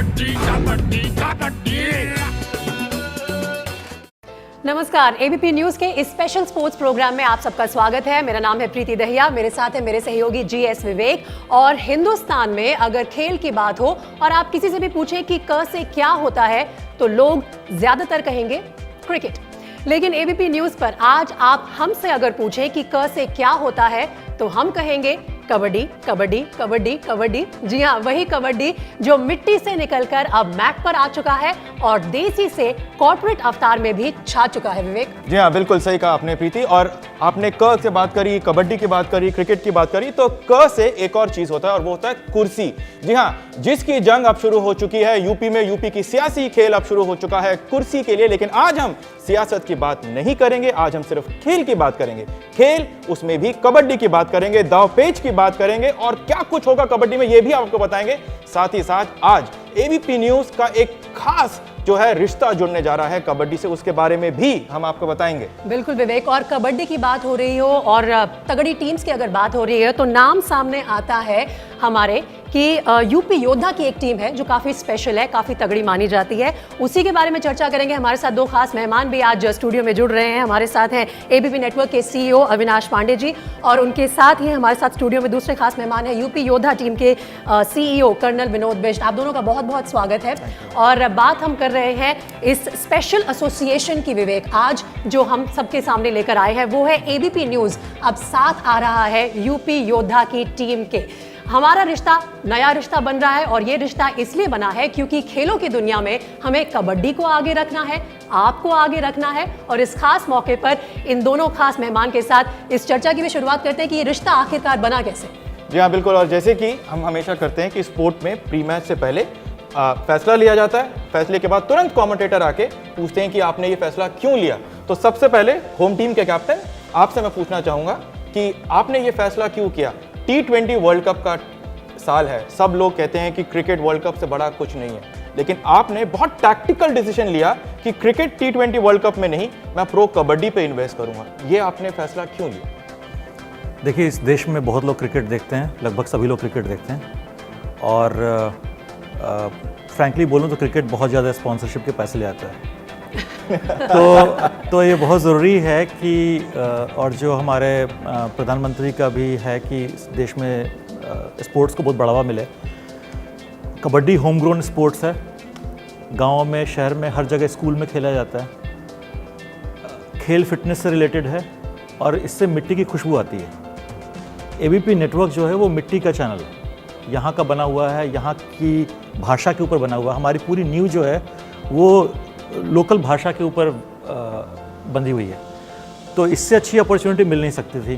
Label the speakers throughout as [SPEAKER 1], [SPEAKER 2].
[SPEAKER 1] कबड्डी कबड्डी कबड्डी।
[SPEAKER 2] नमस्कार, ABP news के इस स्पेशल स्पोर्ट्स प्रोग्राम में आप सबका स्वागत है। मेरा नाम है प्रीति दहिया, मेरे साथ है मेरे सहयोगी जीएस विवेक। और हिंदुस्तान में अगर खेल की बात हो और आप किसी से भी पूछें कि क से क्या होता है तो लोग ज्यादातर कहेंगे क्रिकेट। लेकिन एबीपी न्यूज पर आज आप हमसे अगर पूछें कि क से क्या होता है तो हम कहेंगे कबड्डी कबड्डी कबड्डी कबड्डी। जी हाँ, वही कबड्डी जो मिट्टी से निकलकर अब मैट पर आ चुका है और देसी से कॉर्पोरेट अवतार में भी छा चुका है। विवेक
[SPEAKER 3] जी हाँ, बिल्कुल सही कहा आपने प्रीति। और आपने क से बात करी, कबड्डी की बात करी, क्रिकेट की बात करी, तो क से एक और चीज होता है और वो होता है कुर्सी। जी हाँ, जिसकी जंग अब शुरू हो चुकी है यूपी में। यूपी की सियासी खेल अब शुरू हो चुका है कुर्सी के लिए। लेकिन आज हम सियासत की बात नहीं करेंगे, आज हम सिर्फ खेल की बात करेंगे। खेल, उसमें भी कबड्डी की बात करेंगे, दांवपेच की बात करेंगे और क्या कुछ होगा कबड्डी में ये भी आपको बताएंगे। साथ ही साथ आज एबीपी न्यूज का एक खास जो है रिश्ता जुड़ने जा रहा है कबड्डी से, उसके बारे में भी हम आपको बताएंगे।
[SPEAKER 2] बिल्कुल विवेक, और कबड्डी की बात हो रही हो और तगड़ी टीम्स की अगर बात हो रही है तो नाम सामने आता है हमारे कि यूपी योद्धा की एक टीम है जो काफ़ी स्पेशल है, काफ़ी तगड़ी मानी जाती है। उसी के बारे में चर्चा करेंगे। हमारे साथ दो खास मेहमान भी आज स्टूडियो में जुड़ रहे हैं। हमारे साथ हैं एबीपी नेटवर्क के सीईओ अविनाश पांडे जी और उनके साथ ही हमारे साथ स्टूडियो में दूसरे खास मेहमान हैं यूपी योद्धा टीम के सीईओ कर्नल विनोद बिष्ट। आप दोनों का बहुत बहुत स्वागत है। और बात हम कर रहे हैं इस स्पेशल एसोसिएशन की। विवेक, आज जो हम सबके सामने लेकर आए हैं वो है एबीपी न्यूज अब साथ आ रहा है यूपी योद्धा की टीम के। हमारा रिश्ता नया रिश्ता बन रहा है और ये रिश्ता इसलिए बना है क्योंकि खेलों की दुनिया में हमें कबड्डी को आगे रखना है, आपको आगे रखना है। और इस खास मौके पर इन दोनों खास मेहमान के साथ इस चर्चा की भी शुरुआत करते हैं कि ये रिश्ता आखिरकार बना कैसे।
[SPEAKER 3] जी हाँ, बिल्कुल। और जैसे कि हम हमेशा करते हैं कि स्पोर्ट में प्री मैच से पहले फैसला लिया जाता है। फैसले के बाद तुरंत कमेंटेटर आके पूछते हैं कि आपने ये फैसला क्यों लिया। तो सबसे पहले होम टीम के कैप्टन, आपसे मैं पूछना चाहूंगा कि आपने ये फैसला क्यों किया। T20 वर्ल्ड कप का साल है, सब लोग कहते हैं कि क्रिकेट वर्ल्ड कप से बड़ा कुछ नहीं है, लेकिन आपने बहुत टैक्टिकल डिसीजन लिया कि क्रिकेट T20 वर्ल्ड कप में नहीं, मैं प्रो कबड्डी पे इन्वेस्ट करूंगा। ये आपने फैसला क्यों लिया?
[SPEAKER 4] देखिए, इस देश में बहुत लोग क्रिकेट देखते हैं, लगभग सभी लोग क्रिकेट देखते हैं और फ्रैंकली बोलूं तो क्रिकेट बहुत ज़्यादा स्पॉन्सरशिप के पैसे ले आता है। तो ये बहुत ज़रूरी है कि और जो हमारे प्रधानमंत्री का भी है कि इस देश में स्पोर्ट्स को बहुत बढ़ावा मिले। कबड्डी होम ग्रोन स्पोर्ट्स है, गाँव में, शहर में, हर जगह, स्कूल में खेला जाता है। खेल फिटनेस से रिलेटेड है और इससे मिट्टी की खुशबू आती है। एबीपी नेटवर्क जो है वो मिट्टी का चैनल है, यहाँ का बना हुआ है, यहाँ की भाषा के ऊपर बना हुआ है। हमारी पूरी न्यूज़ जो है वो लोकल भाषा के ऊपर बंधी हुई है, तो इससे अच्छी अपॉर्चुनिटी मिल नहीं सकती थी।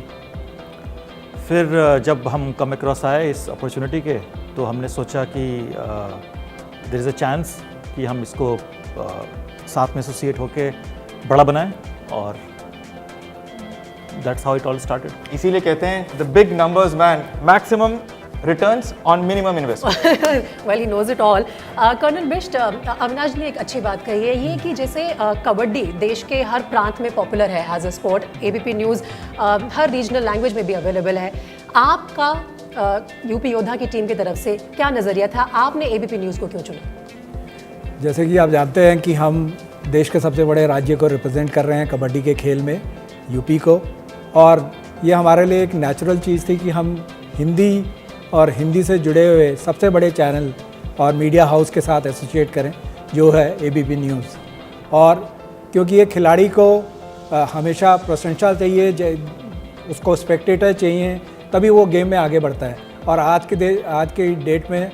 [SPEAKER 4] फिर जब हम कम अक्रॉस आए इस अपॉर्चुनिटी के, तो हमने सोचा कि देयर इज़ अ चांस कि हम इसको साथ में एसोसिएट होके बड़ा बनाएं और that's how it all started.
[SPEAKER 3] इसीलिए कहते हैं the big numbers man, maximum returns on minimum investment.
[SPEAKER 2] Well he knows it all. Colonel Bisht, Avinash ने एक अच्छी बात कही है ये कि जैसे कबड्डी देश के हर प्रांत में पॉपुलर है as a sport. ABP news हर रीजनल लैंग्वेज में भी अवेलेबल है। आपका यूपी योद्धा की टीम की तरफ से क्या नज़रिया था, आपने एबीपी न्यूज़ को क्यों चुना?
[SPEAKER 5] जैसे कि आप जानते हैं कि हम देश के सबसे बड़े राज्य को रिप्रेजेंट कर रहे हैं कबड्डी के खेल में, यूपी को, और ये हमारे लिए एक नेचुरल चीज़ थी कि हम हिंदी और हिंदी से जुड़े हुए सबसे बड़े चैनल और मीडिया हाउस के साथ एसोसिएट करें जो है एबीपी न्यूज़। और क्योंकि ये खिलाड़ी को हमेशा प्रशंसा चाहिए, उसको स्पेक्टेटर चाहिए, तभी वो गेम में आगे बढ़ता है। और आज के डेट में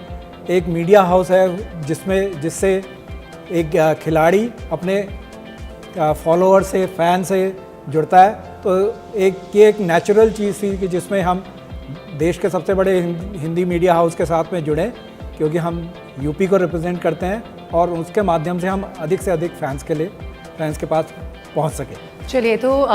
[SPEAKER 5] एक मीडिया हाउस है जिससे एक खिलाड़ी अपने फॉलोअर से, फैन से जुड़ता है। तो ये एक नेचुरल चीज़ थी कि जिसमें हम देश के सबसे बड़े हिंदी मीडिया हाउस के साथ में जुड़े, क्योंकि हम यूपी को रिप्रेजेंट करते हैं और उसके माध्यम से हम अधिक से अधिक फैंस के पास पहुंच सके।
[SPEAKER 2] चलिए, तो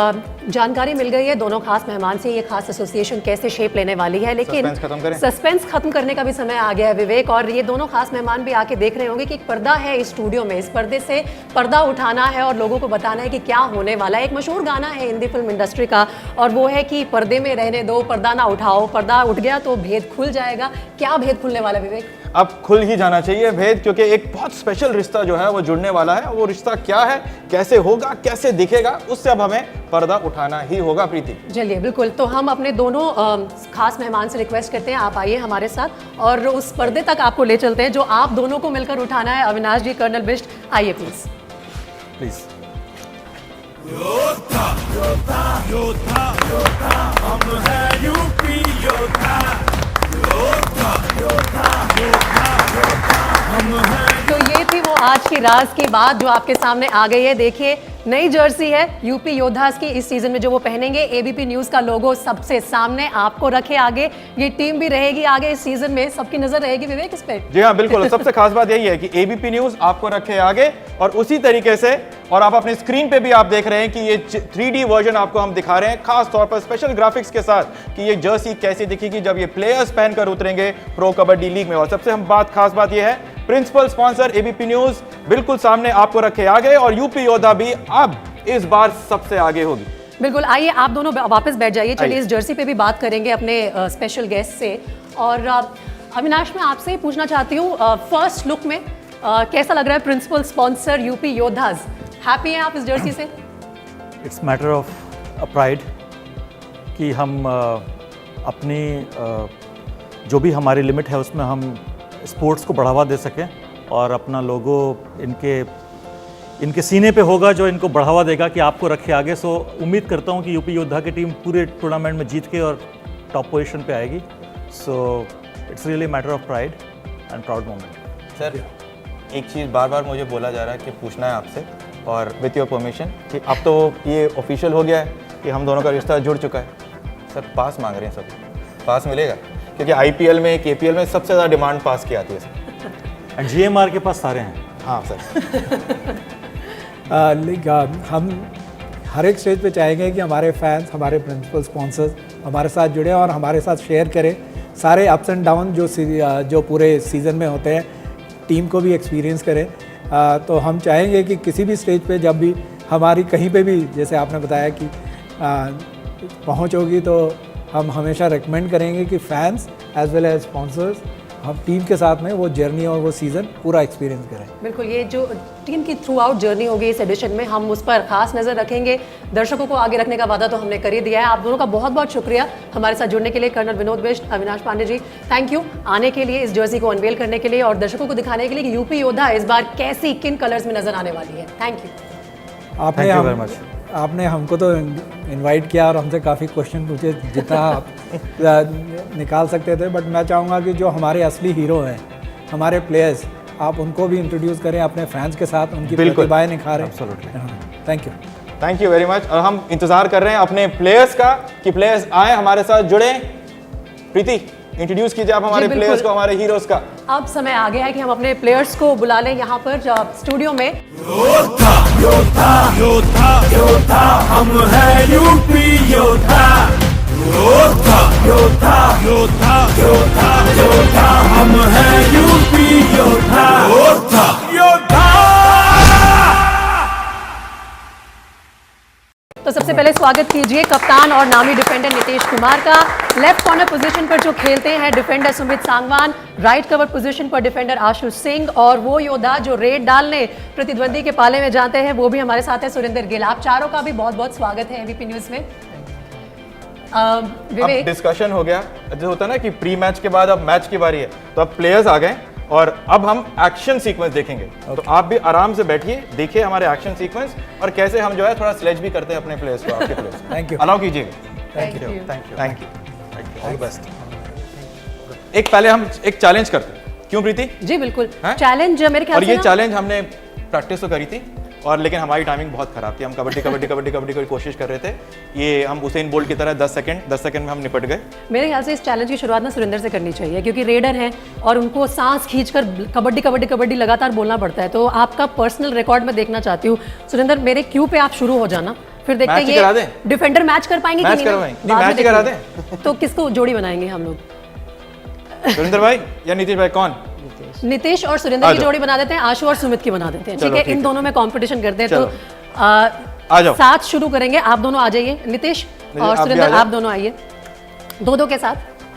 [SPEAKER 2] जानकारी मिल गई है दोनों खास मेहमान से ये खास एसोसिएशन कैसे शेप लेने वाली है, लेकिन सस्पेंस खत्म करने का भी समय आ गया है विवेक। और ये दोनों खास मेहमान भी आके देख रहे होंगे कि एक पर्दा है इस स्टूडियो में, इस पर्दे से पर्दा उठाना है और लोगों को बताना है कि क्या होने वाला है। एक मशहूर गाना है हिंदी फिल्म इंडस्ट्री का और वो है कि पर्दे में रहने दो, पर्दा ना उठाओ, पर्दा उठ गया तो भेद खुल जाएगा। क्या भेद खुलने वाला विवेक?
[SPEAKER 3] अब खुल ही जाना चाहिए भेद, क्योंकि एक बहुत स्पेशल रिश्ता जो है वो जुड़ने वाला है। वो रिश्ता क्या है, कैसे होगा, कैसे दिखेगा, उससे अब हमें पर्दा उठाना ही होगा। प्रीति,
[SPEAKER 2] चलिए बिल्कुल, तो हम अपने दोनों खास मेहमान से रिक्वेस्ट करते हैं, आप आइए हमारे साथ और उस पर्दे तक आपको ले चलते हैं जो आप दोनों को मिलकर उठाना है। अविनाश जी, कर्नल बिष्ट, आइए प्लीज।
[SPEAKER 4] प्लीज।
[SPEAKER 1] योद्धा योद्धा योद्धा योद्धा हम हैं यूपी योद्धा, योद्धा योद्धा योद्धा योद्धा हम हैं।
[SPEAKER 2] तो ये थी वो आज की राज की बात जो आपके सामने आ गई है। देखिए, नई जर्सी है यूपी योद्धास की, इस सीजन में जो वो पहनेंगे। एबीपी न्यूज का लोगो सबसे सामने आपको रखे आगे, ये टीम भी रहेगी आगे इस सीजन में, सबकी नजर रहेगी विवेक इस पे।
[SPEAKER 3] जी हाँ बिल्कुल, सबसे खास बात यही है कि एबीपी न्यूज आपको रखे आगे और उसी तरीके से, और आप अपने स्क्रीन पे भी आप देख रहे हैं कि ये 3D वर्जन आपको हम दिखा रहे हैं, खास तौर पर स्पेशल ग्राफिक्स के साथ कि ये जर्सी कैसी दिखेगी जब ये प्लेयर्स पहनकर उतरेंगे प्रो कबड्डी लीग में। और सबसे खास बात ये है, प्रिंसिपल स्पॉन्सर एबीपी न्यूज बिल्कुल सामने आपको रखे आगे, और यूपी योद्धा भी अब इस बार सबसे आगे होगी।
[SPEAKER 2] बिल्कुल, आइए आप दोनों वापस बैठ जाइए। चलिए इस जर्सी पे भी बात करेंगे अपने स्पेशल गेस्ट से। और अविनाश, मैं आपसे ही पूछना चाहती हूँ, फर्स्ट लुक में कैसा लग रहा है प्रिंसिपल स्पॉन्सर यूपी योद्धास? हैप्पी हैं आप इस जर्सी से?
[SPEAKER 4] इट्स मैटर ऑफ प्राइड कि हम अपनी जो भी हमारी लिमिट है उसमें हम स्पोर्ट्स को बढ़ावा दे सकें, और अपना लोगो इनके सीने पे होगा जो इनको बढ़ावा देगा कि आपको रखे आगे। सो उम्मीद करता हूँ कि यूपी योद्धा की टीम पूरे टूर्नामेंट में जीत के और टॉप पोजीशन पे आएगी। So it's really matter of pride and proud moment.
[SPEAKER 3] Sir, एक चीज़ बार बार मुझे बोला जा रहा है कि पूछना है आपसे, और विथ योर परमिशन, कि अब तो ये ऑफिशियल हो गया है कि हम दोनों का रिश्ता जुड़ चुका है। सर, पास मांग रहे हैं सब, पास मिलेगा? क्योंकि आईपीएल में, केपीएल में सबसे ज़्यादा डिमांड पास की आती है सर।
[SPEAKER 4] एंड जीएमआर के पास सारे हैं।
[SPEAKER 3] हाँ सर।
[SPEAKER 5] हम हर एक स्टेज पे चाहेंगे कि हमारे फैंस, हमारे प्रिंसिपल स्पॉन्सर्स हमारे साथ जुड़े और हमारे साथ शेयर करें सारे अप्स एंड डाउन जो पूरे सीज़न में होते हैं, टीम को भी एक्सपीरियंस करें। तो हम चाहेंगे कि किसी भी स्टेज पे जब भी हमारी कहीं पे भी, जैसे आपने बताया कि पहुंच होगी, तो हम हमेशा रेकमेंड करेंगे कि fans as well as sponsors हम टीम के साथ में वो जर्नी और वो सीज़न पूरा एक्सपीरियंस करें।
[SPEAKER 2] बिल्कुल, ये जो टीम की थ्रू आउट जर्नी होगी इस एडिशन में, हम उस पर खास नज़र रखेंगे। दर्शकों को आगे रखने का वादा तो हमने कर ही दिया है। आप दोनों का बहुत बहुत शुक्रिया हमारे साथ जुड़ने के लिए। Colonel Vinod Bisht, Avinash Pandey ji, thank you आने के लिए, इस जर्सी को अनवेल करने के लिए और दर्शकों को दिखाने के लिए कि यूपी योद्धा इस बार कैसी, किन कलर्स में नजर आने वाली है। Thank you.
[SPEAKER 5] आपने हमको तो इनवाइट किया और हमसे काफ़ी क्वेश्चन पूछे, जितना आप निकाल सकते थे, बट मैं चाहूँगा कि जो हमारे असली हीरो हैं, हमारे प्लेयर्स, आप उनको भी इंट्रोड्यूस करें अपने फैंस के साथ, उनकी प्रतिभाएं निखारें। Thank you,
[SPEAKER 3] thank you very much. और हम इंतजार कर रहे हैं अपने प्लेयर्स का कि प्लेयर्स आए हमारे साथ जुड़े। प्रीति, इंट्रोड्यूस कीजिए आप हमारे प्लेयर्स को, हमारे हीरोज का।
[SPEAKER 2] अब समय आ गया है कि हम अपने प्लेयर्स को बुला लें यहाँ पर स्टूडियो में।
[SPEAKER 1] योद्धा योद्धा योद्धा योद्धा हम हैं यूपी योद्धा, योद्धा योद्धा योद्धा योद्धा योद्धा हम हैं यूपी योद्धा, योद्धा योद्धा।
[SPEAKER 2] तो सबसे पहले स्वागत कीजिए कप्तान और नामी डिफेंडर नितेश कुमार का। लेफ्ट कॉर्नर पोजीशन पर जो खेलते हैं defender Sumit Sangwan, right cover position पर डिफेंडर आशुष सिंह, और वो योद्धा जो रेड डालने प्रतिद्वंदी के पाले में जाते हैं वो भी हमारे साथ है सुरेंद्र गिल। आप चारों का भी बहुत बहुत स्वागत है एबीपी न्यूज में। विवेक,
[SPEAKER 3] डिस्कशन हो गया, जो होता है ना कि प्री मैच के बाद अब मैच की बारी है, तो अब प्लेयर्स आ गए और अब हम एक्शन सीक्वेंस देखेंगे। तो आप भी आराम से बैठिए, देखिए हमारे एक्शन सीक्वेंस और कैसे हम जो है थोड़ा स्लेज भी करते हैं अपने प्लेयर्स को, आपके प्लेयर्स।
[SPEAKER 5] थैंक यू,
[SPEAKER 3] अलाउ कीजिएगा।
[SPEAKER 2] Thank you.
[SPEAKER 3] Thank you, all the best. एक पहले हम एक चैलेंज करते हैं, क्यों प्रीति?
[SPEAKER 2] जी बिल्कुल,
[SPEAKER 3] हैं?
[SPEAKER 2] चैलेंज मेरे ख्याल
[SPEAKER 3] और
[SPEAKER 2] से
[SPEAKER 3] ये
[SPEAKER 2] ना-
[SPEAKER 3] चैलेंज हमने प्रैक्टिस तो करी थी, और लेकिन हमारी टाइमिंग बहुत खराब थी। हम कबड्डी कबड्डी कबड्डी कबड्डी की कोशिश कर रहे थे, ये हम उसेन बोल्ट की तरह 10 सेकंड में हम निपट गए।
[SPEAKER 2] मेरे ख्याल से इस चैलेंज की शुरुआत ना सुरेंद्र से करनी चाहिए, क्योंकि रेडर हैं और उनको सांस खींचकर कबड्डी कबड्डी कबड्डी लगातार बोलना पड़ता है। तो आपका पर्सनल रिकॉर्ड मैं देखना चाहती हूँ। सुरेंद्र, मेरे क्यू पे आप शुरू हो जाना, फिर देखते हैं
[SPEAKER 3] मैच ही करा
[SPEAKER 2] ये
[SPEAKER 3] दें?
[SPEAKER 2] डिफेंडर मैच कर पाएंगे कि
[SPEAKER 3] मैच
[SPEAKER 2] नहीं ना?
[SPEAKER 3] करवाएंगे। नहीं,
[SPEAKER 2] बाद में
[SPEAKER 3] मैच ही करा
[SPEAKER 2] देखेंगे। तो किसको जोड़ी बनाएंगे हम लोग?
[SPEAKER 3] सुरेंद्र भाई या नीतीश भाई, कौन?
[SPEAKER 2] नितेश और सुरेंद्र की जोड़ी बना देते हैं, आशु और सुमित की बना देते हैं। ठीक है, इन दोनों में कंपटीशन करते हैं। तो
[SPEAKER 3] आ जाओ,
[SPEAKER 2] साथ शुरू करेंगे। आप दोनों आ जाइए, नितेश और
[SPEAKER 3] आप भी
[SPEAKER 2] सुरेंद्र
[SPEAKER 3] आ जाओ।
[SPEAKER 2] आप दोनों आइए, दो के साथ।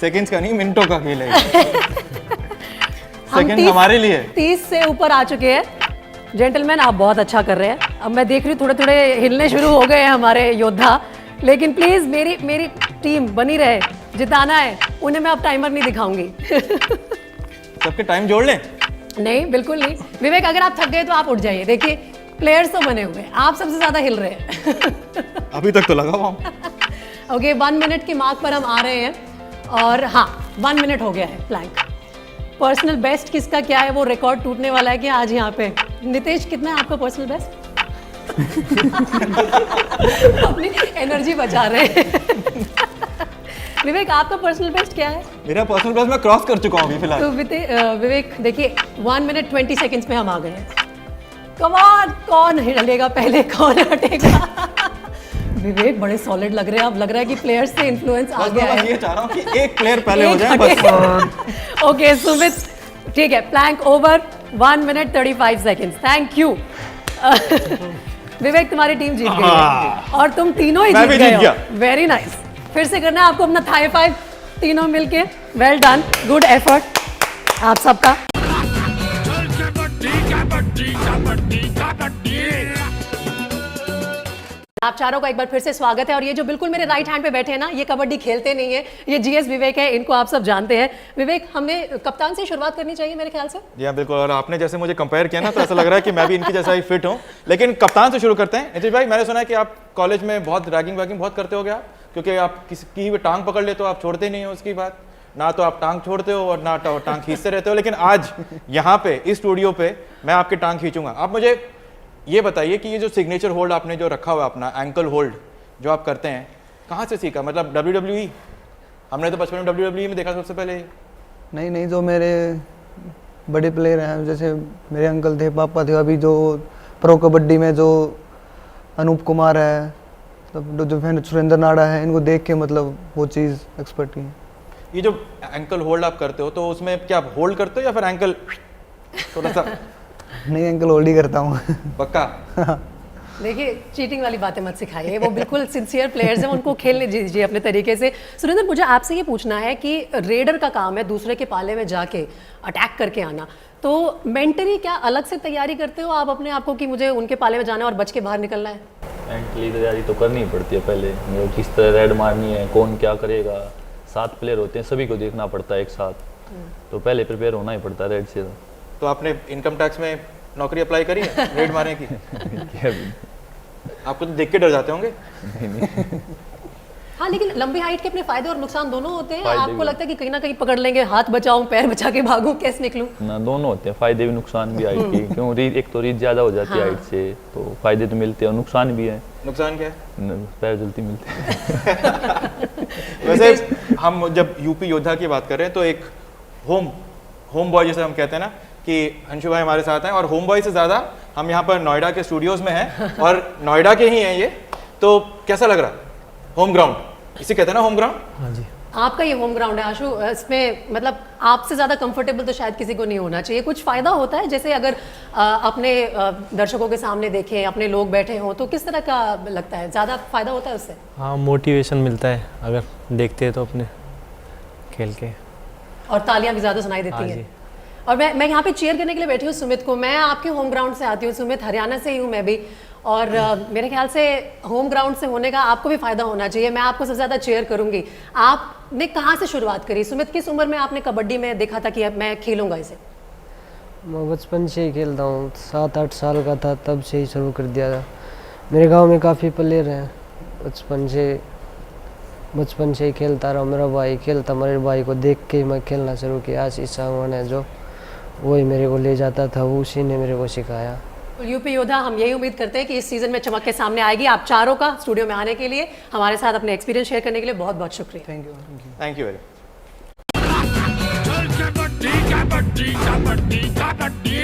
[SPEAKER 3] सेकंड्स का नहीं, मिनटों का खेल है।
[SPEAKER 2] हम
[SPEAKER 3] सेकंड हमारे लिए
[SPEAKER 2] 30 से ऊपर आ चुके हैं। जेंटलमैन आप बहुत अच्छा कर रहे हैं। अब मैं देख रही हूँ थोड़े थोड़े हिलने शुरू हो गए हैं हमारे योद्धा, लेकिन प्लीज मेरी टीम बनी रहे, जिताना है उन्हें। मैं अब टाइमर नहीं दिखाऊंगी।
[SPEAKER 3] सबके टाइम जोड़ लें।
[SPEAKER 2] नहीं, बिल्कुल नहीं। विवेक, अगर आप थक गए तो आप उठ जाइए। देखिए प्लेयर्स तो बने हुए हैं, आप सबसे ज्यादा हिल रहे हैं।
[SPEAKER 3] अभी तक तो लगा हुआ हूं।
[SPEAKER 2] ओके, 1 मिनट की मार्क पर हम आ रहे हैं और हाँ 1 मिनट हो गया है प्लैंक। पर्सनल बेस्ट किसका क्या है, वो रिकॉर्ड टूटने वाला है कि आज यहाँ पे। नितेश, कितना है आपका पर्सनल बेस्ट? अपनी एनर्जी बचा रहे हैं। विवेक, आपका पर्सनल बेस्ट क्या है?
[SPEAKER 3] मेरा पर्सनल बेस्ट मैं क्रॉस कर चुका हूं अभी फिलहाल।
[SPEAKER 2] तो विवेक देखिए 1 मिनट 20 सेकंड्स में हम आ गए हैं। कम ऑन, कौन हिलेगा पहले, कौन हटेगा? विवेक बड़े सॉलिड लग रहे हैं। अब लग रहा है कि प्लेयर्स से इन्फ्लुएंस आ गया
[SPEAKER 3] मैं
[SPEAKER 2] है।
[SPEAKER 3] ये चाह रहा हूं कि एक प्लेयर पहले हो जाए बस।
[SPEAKER 2] ओके सुमित, ठीक है, plank over, 1 minute 35 seconds. Thank you. Vivek, तुम्हारी टीम जीत गई है और तुम तीनों ही
[SPEAKER 3] मैं भी
[SPEAKER 2] जीत
[SPEAKER 3] जीत
[SPEAKER 2] गए
[SPEAKER 3] गया।
[SPEAKER 2] हो। Very nice. फिर से करना है आपको अपना थाई फाइव, तीनों मिलके। वेल डन, गुड एफर्ट आप सबका। आप चारों का एक बार फिर से स्वागत है। और ये जो बिल्कुल मेरे राइट हैंड पे बैठे हैं ना, ये कबड्डी खेलते नहीं है, ये जीएस विवेक है, इनको आप सब जानते हैं। विवेक, हमें कप्तान से शुरुआत करनी चाहिए मेरे ख्याल से।
[SPEAKER 3] जी हाँ बिल्कुल, और आपने जैसे मुझे कंपेयर किया ना तो ऐसा लग रहा है कि मैं भी इनकी जैसा ही फिट हूँ। लेकिन कप्तान से शुरू करते हैं। नीतीश भाई, मैंने सुना है कि आप कॉलेज में बहुत रैगिंग वैगिंग बहुत करते हो आप, क्योंकि आप किसी भी टांग पकड़ ले तो आप छोड़ते नहीं हो उसकी बात, ना तो आप टांग छोड़ते हो और ना टांग खींचते रहते हो। लेकिन आज यहाँ पे इस स्टूडियो पे मैं आपकी टांग खींचूंगा। आप मुझे ये बताइए कि ये जो सिग्नेचर होल्ड आपने जो रखा हुआ अपना एंकल होल्ड जो आप करते हैं, कहाँ से सीखा? मतलब WWE? हमने तो बचपन में WWE में देखा सबसे पहले।
[SPEAKER 6] नहीं, जो मेरे बड़े प्लेयर हैं, जैसे मेरे अंकल थे, पापा थे, अभी जो प्रो कबड्डी में जो अनूप कुमार है, मतलब जो फिर सुरेंद्र नाड़ा है, इनको देख के मतलब वो चीज़ एक्सपर्ट की है।
[SPEAKER 3] ये जो एंकल होल्ड आप करते हो तो उसमें क्या आप होल्ड करते हो या फिर एंकल थोड़ा सा?
[SPEAKER 6] नहीं, एंकल होल्ड ही करता हूँ।
[SPEAKER 3] पक्का?
[SPEAKER 2] देखिए, चीटिंग वाली बातें मत सिखाइए, वो बिल्कुल सिंसियर प्लेयर्स हैं, उनको खेलने दीजिए अपने तरीके से। सुरेंद्र, मुझे आपसे ये पूछना है कि रेडर का काम है दूसरे के पाले में जाके अटैक करके आना, तो मेंटली क्या अलग से तैयारी करते हो आप अपने आप को कि मुझे उनके पाले में जाना है और बच के बाहर निकलना है?
[SPEAKER 7] मेंटली तैयारी तो करनी पड़ती है पहले, किस तरह रेड मारनी है, कौन क्या करेगा। 7 प्लेयर होते हैं, सभी को देखना पड़ता है एक साथ, तो पहले प्रिपेयर होना ही पड़ता है रेड से।
[SPEAKER 3] तो आपने इनकम टैक्स में नौकरी अप्लाई करी है रेड मारने की? आपको तो देख के डर जाते होंगे।
[SPEAKER 2] हाँ, लेकिन लंबी हाइट के अपने फायदे और नुकसान दोनों होते हैं।
[SPEAKER 7] फायदे
[SPEAKER 2] आपको
[SPEAKER 7] भी
[SPEAKER 2] लगता है कि कहीं ना कहीं पकड़ लेंगे, हाथ बचाऊं, पैर बचा के भागूं, कैसे निकलूं?
[SPEAKER 7] ना, दोनों होते हैं, फायदे भी नुकसान भी हाइट की। क्यों, एक तो रीच ज़्यादा हो जाती है हाइट से, तो फायदे तो मिलते हैं और नुकसान भी है।
[SPEAKER 3] नुकसान क्या है?
[SPEAKER 7] पैर जल्दी मिलते हैं।
[SPEAKER 3] वैसे हम जब यूपी योद्धा की बात कर रहे हैं तो एक होम बॉय जैसे हम कहते हैं ना, कि अंशु भाई हमारे साथ हैं, और होम बॉय से ज़्यादा हम यहाँ पर नोएडा के स्टूडियोज़ में हैं और नोएडा के ही हैं ये। तो कैसा लग रहा? होम ग्राउंड इसे कहते हैं ना, होम ग्राउंड।
[SPEAKER 5] हाँ जी,
[SPEAKER 2] आपका ये होम ग्राउंड है आशु, इसमें मतलब आपसे ज़्यादा कंफर्टेबल तो शायद किसी को नहीं होना चाहिए। कुछ फ़ायदा होता है, जैसे अगर अपने दर्शकों के सामने देखें, अपने लोग बैठे हों, तो किस तरह का लगता है? ज़्यादा फ़ायदा होता है उससे?
[SPEAKER 8] हाँ, मोटिवेशन मिलता है अगर देखते हैं तो अपने खेल के,
[SPEAKER 2] और तालियां भी ज़्यादा सुनाई
[SPEAKER 8] हाँ
[SPEAKER 2] देती
[SPEAKER 8] जी।
[SPEAKER 2] हैं। और मैं यहाँ पे चीयर करने के लिए बैठी हूँ सुमित को। मैं आपके होम ग्राउंड से आती हूँ सुमित, हरियाणा से ही हूँ मैं भी, और मेरे ख्याल से होम ग्राउंड से होने का आपको भी फ़ायदा होना चाहिए। मैं आपको सबसे ज़्यादा चेयर करूँगी। आपने कहाँ से शुरुआत करी सुमित? किस उम्र में आपने कबड्डी में देखा था कि अब मैं खेलूँगा इसे?
[SPEAKER 9] मैं बचपन से ही खेलता हूँ, 7-8 साल का था तब से ही शुरू कर दिया था। मेरे गांव में काफ़ी प्लेयर हैं, बचपन से ही खेलता रहा। मेरा भाई खेलता, मेरे भाई को देख के मैं खेलना शुरू किया। आशीष सांगवान है जो, वही मेरे को ले जाता था, उसी ने मेरे को सिखाया।
[SPEAKER 2] यूपी योद्धा, हम यही उम्मीद करते हैं कि इस सीज़न में चमक के सामने आएगी। आप चारों का स्टूडियो में आने के लिए, हमारे साथ अपने एक्सपीरियंस शेयर करने के लिए बहुत बहुत शुक्रिया।
[SPEAKER 6] Thank you.
[SPEAKER 3] Thank you very
[SPEAKER 1] kabaddi kabaddi kabaddi kabaddi